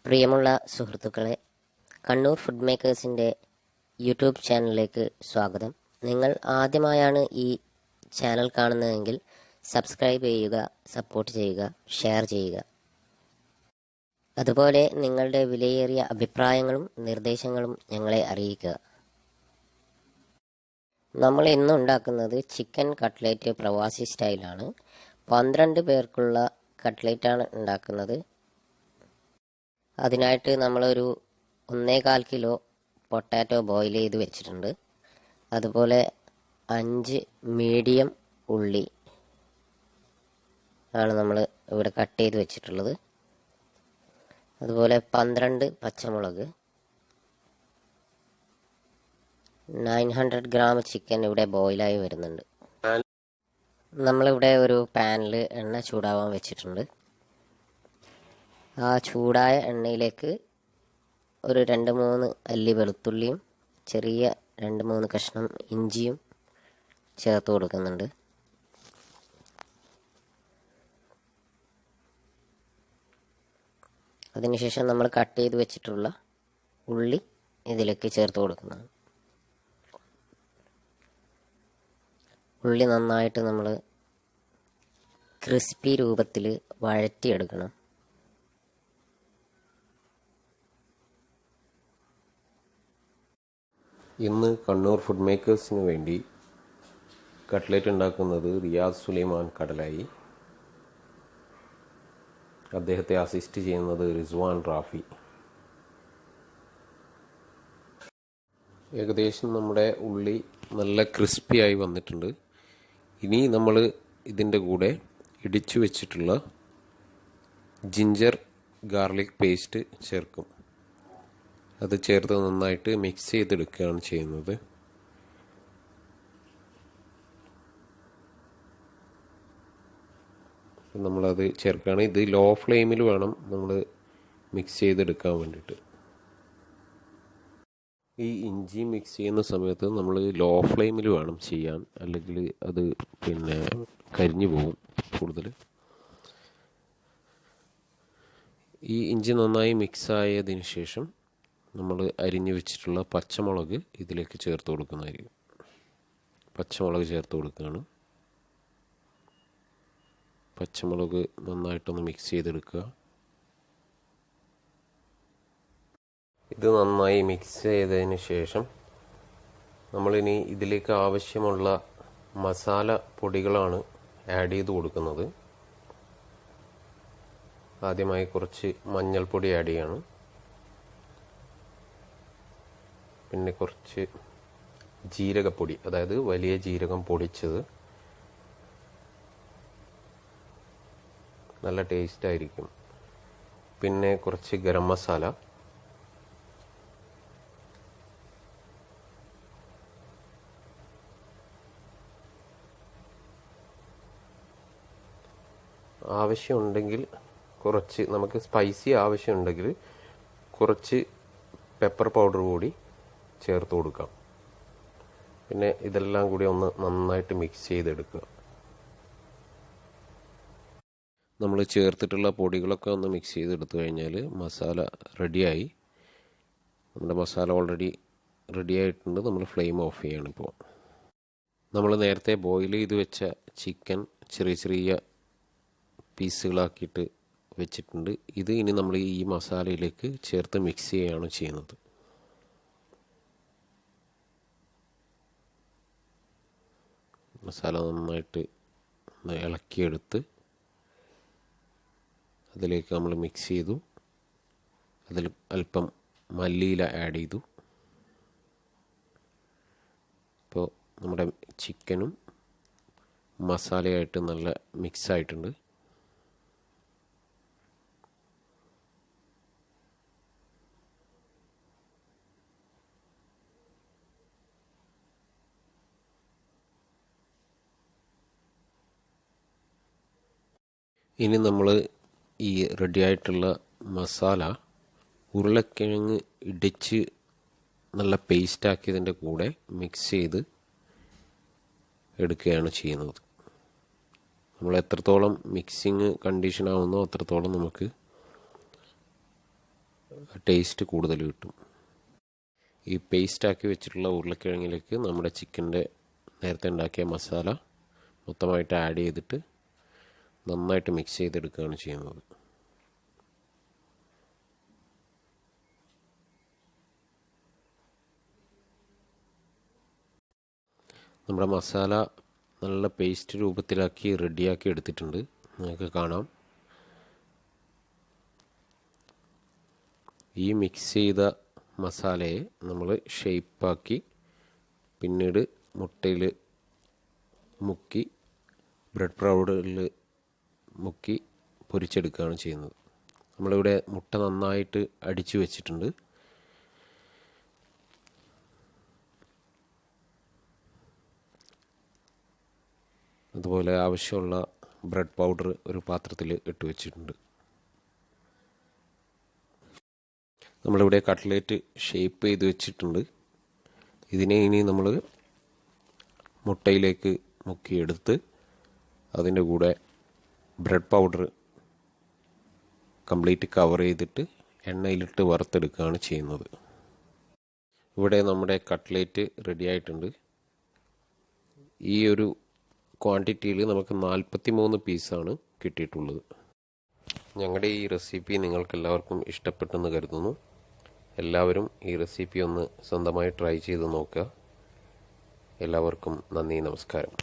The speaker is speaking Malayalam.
പ്രിയമുള്ള സുഹൃത്തുക്കളെ, കണ്ണൂർ ഫുഡ് മേക്കേഴ്സിൻ്റെ യൂട്യൂബ് ചാനലിലേക്ക് സ്വാഗതം. നിങ്ങൾ ആദ്യമായാണ് ഈ ചാനൽ കാണുന്നതെങ്കിൽ സബ്സ്ക്രൈബ് ചെയ്യുക, സപ്പോർട്ട് ചെയ്യുക, ഷെയർ ചെയ്യുക. അതുപോലെ നിങ്ങളുടെ വിലയേറിയ അഭിപ്രായങ്ങളും നിർദ്ദേശങ്ങളും ഞങ്ങളെ അറിയിക്കുക. നമ്മൾ ഇന്ന് ഉണ്ടാക്കുന്നത് ചിക്കൻ കട്ട്ലേറ്റ് പ്രവാസി സ്റ്റൈലാണ്. 12 പേർക്കുള്ള കട്ട്ലേറ്റാണ് ഉണ്ടാക്കുന്നത്. അതിനായിട്ട് നമ്മളൊരു 1.25 കിലോ പൊട്ടാറ്റോ ബോയിൽ ചെയ്ത് വെച്ചിട്ടുണ്ട്. അതുപോലെ 5 മീഡിയം ഉള്ളി ആണ് നമ്മൾ ഇവിടെ കട്ട് ചെയ്ത് വെച്ചിട്ടുള്ളത്. അതുപോലെ 12 പച്ചമുളക്, 900 ഗ്രാം ചിക്കൻ ഇവിടെ ബോയിലായി വരുന്നുണ്ട്. നമ്മളിവിടെ ഒരു പാനിൽ എണ്ണ ചൂടാവാൻ വെച്ചിട്ടുണ്ട്. ആ ചൂടായ എണ്ണയിലേക്ക് ഒരു 2-3 അല്ലി വെളുത്തുള്ളിയും ചെറിയ 2-3 കഷ്ണം ഇഞ്ചിയും ചേർത്ത് കൊടുക്കുന്നുണ്ട്. അതിനുശേഷം നമ്മൾ കട്ട് ചെയ്ത് വെച്ചിട്ടുള്ള ഉള്ളി ഇതിലേക്ക് ചേർത്ത് കൊടുക്കുന്നതാണ്. ഉള്ളി നന്നായിട്ട് നമ്മൾ ക്രിസ്പി രൂപത്തിൽ വഴറ്റിയെടുക്കണം. ഇന്ന് കണ്ണൂർ ഫുഡ് മേക്കേഴ്സിന് വേണ്ടി കട്ട്ലേറ്റ് ഉണ്ടാക്കുന്നത് റിയാദ് സുലൈമാൻ കടലായി. അദ്ദേഹത്തെ അസിസ്റ്റ് ചെയ്യുന്നത് റിസ്വാൻ റാഫി. ഏകദേശം നമ്മുടെ ഉള്ളി നല്ല ക്രിസ്പിയായി വന്നിട്ടുണ്ട്. ഇനി നമ്മൾ ഇതിൻ്റെ കൂടെ ഇടിച്ചു വെച്ചിട്ടുള്ള ജിഞ്ചർ ഗാർലിക് പേസ്റ്റ് ചേർക്കും. അത് ചേർത്ത് നന്നായിട്ട് മിക്സ് ചെയ്തെടുക്കുകയാണ് ചെയ്യുന്നത്. നമ്മളത് ചേർക്കുകയാണ്. ഇത് ലോ ഫ്ലെയിമിൽ വേണം നമ്മൾ മിക്സ് ചെയ്തെടുക്കാൻ വേണ്ടിയിട്ട്. ഈ ഇഞ്ചി മിക്സ് ചെയ്യുന്ന സമയത്ത് നമ്മൾ ലോ ഫ്ലെയിമിൽ വേണം ചെയ്യാൻ, അല്ലെങ്കിൽ അത് കരിഞ്ഞു പോകും കൂടുതൽ. ഈ ഇഞ്ചി നന്നായി മിക്സ് ആയതിന് ശേഷം നമ്മൾ അരിഞ്ഞു വെച്ചിട്ടുള്ള പച്ചമുളക് ഇതിലേക്ക് ചേർത്ത് കൊടുക്കുന്നതായിരിക്കും. പച്ചമുളക് ചേർത്ത് കൊടുക്കുകയാണ്. പച്ചമുളക് നന്നായിട്ടൊന്ന് മിക്സ് ചെയ്തെടുക്കുക. ഇത് നന്നായി മിക്സ് ചെയ്തതിന് ശേഷം നമ്മളിനി ഇതിലേക്ക് ആവശ്യമുള്ള മസാല പൊടികളാണ് ആഡ് ചെയ്ത് കൊടുക്കുന്നത്. ആദ്യമായി കുറച്ച് മഞ്ഞൾപ്പൊടി ആഡ് ചെയ്യാണ്. പിന്നെ കുറച്ച് ജീരകപ്പൊടി, അതായത് വലിയ ജീരകം പൊടിച്ചത്, നല്ല ടേസ്റ്റ് ആയിരിക്കും. പിന്നെ കുറച്ച് ഗരം മസാല, ആവശ്യമുണ്ടെങ്കിൽ കുറച്ച്, നമുക്ക് സ്പൈസി ആവശ്യമുണ്ടെങ്കിൽ കുറച്ച് പെപ്പർ പൗഡർ കൂടി ചേർത്ത് കൊടുക്കാം. പിന്നെ ഇതെല്ലാം കൂടി ഒന്ന് നന്നായിട്ട് മിക്സ് ചെയ്തെടുക്കുക. നമ്മൾ ചേർത്തിട്ടുള്ള പൊടികളൊക്കെ ഒന്ന് മിക്സ് ചെയ്തെടുത്തു കഴിഞ്ഞാൽ മസാല റെഡിയായി. നമ്മുടെ മസാല ഓൾറെഡി റെഡി ആയിട്ടുണ്ട്. നമ്മൾ ഫ്ലെയിം ഓഫ് ചെയ്യാണ്. ഇപ്പോൾ നമ്മൾ നേരത്തെ ബോയിൽ ചെയ്ത് വെച്ച ചിക്കൻ ചെറിയ ചെറിയ പീസുകളാക്കിയിട്ട് വെച്ചിട്ടുണ്ട്. ഇത് ഇനി നമ്മൾ ഈ മസാലയിലേക്ക് ചേർത്ത് മിക്സ് ചെയ്യുകയാണ് ചെയ്യുന്നത്. മസാല നന്നായിട്ട് ഇളക്കിയെടുത്ത് അതിലേക്ക് നമ്മൾ മിക്സ് ചെയ്തു. അതിൽ അല്പം മല്ലിയില ആഡ് ചെയ്തു. ഇപ്പോൾ നമ്മുടെ ചിക്കനും മസാലയായിട്ട് നല്ല മിക്സ് ആയിട്ടുണ്ട്. ഇനി നമ്മൾ ഈ റെഡിയായിട്ടുള്ള മസാല ഉരുളക്കിഴങ്ങ് ഇടിച്ച് നല്ല പേസ്റ്റാക്കിയതിൻ്റെ കൂടെ മിക്സ് ചെയ്ത് എടുക്കുകയാണ് ചെയ്യുന്നത്. നമ്മൾ എത്രത്തോളം മിക്സിങ് കണ്ടീഷൻ ആവുന്നോ അത്രത്തോളം നമുക്ക് ടേസ്റ്റ് കൂടുതൽ കിട്ടും. ഈ പേസ്റ്റാക്കി വെച്ചിട്ടുള്ള ഉരുളക്കിഴങ്ങിലേക്ക് നമ്മുടെ ചിക്കൻ്റെ നേരത്തെ ഉണ്ടാക്കിയ മസാല മൊത്തമായിട്ട് ആഡ് ചെയ്തിട്ട് നന്നായിട്ട് മിക്സ് ചെയ്തെടുക്കുകയാണ് ചെയ്യുന്നത്. നമ്മുടെ മസാല നല്ല പേസ്റ്റ് രൂപത്തിലാക്കി റെഡിയാക്കി എടുത്തിട്ടുണ്ട്. നിങ്ങൾക്ക് കാണാം. ഈ മിക്സ് ചെയ്ത മസാലയെ നമ്മൾ ഷേപ്പാക്കി പിന്നീട് മുട്ടയിൽ മുക്കി ബ്രെഡ് പൗഡറിൽ മുക്കി പൊരിച്ചെടുക്കുകയാണ് ചെയ്യുന്നത്. നമ്മളിവിടെ മുട്ട നന്നായിട്ട് അടിച്ചു വെച്ചിട്ടുണ്ട്. അതുപോലെ ആവശ്യമുള്ള ബ്രെഡ് പൗഡർ ഒരു പാത്രത്തിൽ ഇട്ട് വെച്ചിട്ടുണ്ട്. നമ്മളിവിടെ കട്ട്ലേറ്റ് ഷേപ്പ് ചെയ്ത് വെച്ചിട്ടുണ്ട്. ഇതിനെ ഇനി നമ്മൾ മുട്ടയിലേക്ക് മുക്കിയെടുത്ത് അതിൻ്റെ കൂടെ ബ്രെഡ് പൗഡർ കംപ്ലീറ്റ് കവർ ചെയ്തിട്ട് എണ്ണയിലിട്ട് വറുത്തെടുക്കുകയാണ് ചെയ്യുന്നത്. ഇവിടെ നമ്മുടെ കട്ട്ലേറ്റ് റെഡി ആയിട്ടുണ്ട്. ഈ ഒരു ക്വാണ്ടിറ്റിയിൽ നമുക്ക് 43 പീസാണ് കിട്ടിയിട്ടുള്ളത്. ഞങ്ങളുടെ ഈ റെസിപ്പി നിങ്ങൾക്കെല്ലാവർക്കും ഇഷ്ടപ്പെട്ടെന്ന് കരുതുന്നു. എല്ലാവരും ഈ റെസിപ്പി ഒന്ന് സ്വന്തമായി ട്രൈ ചെയ്ത് നോക്കുക. എല്ലാവർക്കും നന്ദി, നമസ്കാരം.